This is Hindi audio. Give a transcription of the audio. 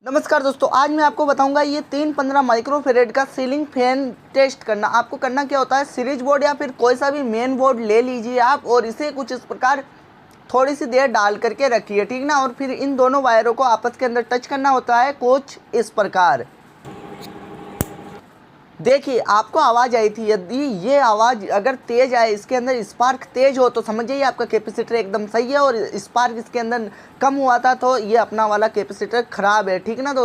नमस्कार दोस्तों, आज मैं आपको बताऊंगा ये 315 माइक्रोफेरेड का सीलिंग फैन टेस्ट करना। आपको करना क्या होता है, सीरीज बोर्ड या फिर कोई सा भी मेन बोर्ड ले लीजिए आप और इसे कुछ इस प्रकार थोड़ी सी देर डाल करके रखिए, ठीक ना। और फिर इन दोनों वायरों को आपस के अंदर टच करना होता है कुछ इस प्रकार। देखिए आपको आवाज़ आई थी, यदि ये आवाज़ अगर तेज़ आए, इसके अंदर स्पार्क तेज़ हो तो समझ जाइए आपका कैपेसिटर एकदम सही है, और स्पार्क इसके अंदर कम हुआ था तो ये अपना वाला कैपेसिटर ख़राब है, ठीक ना दोस्तों।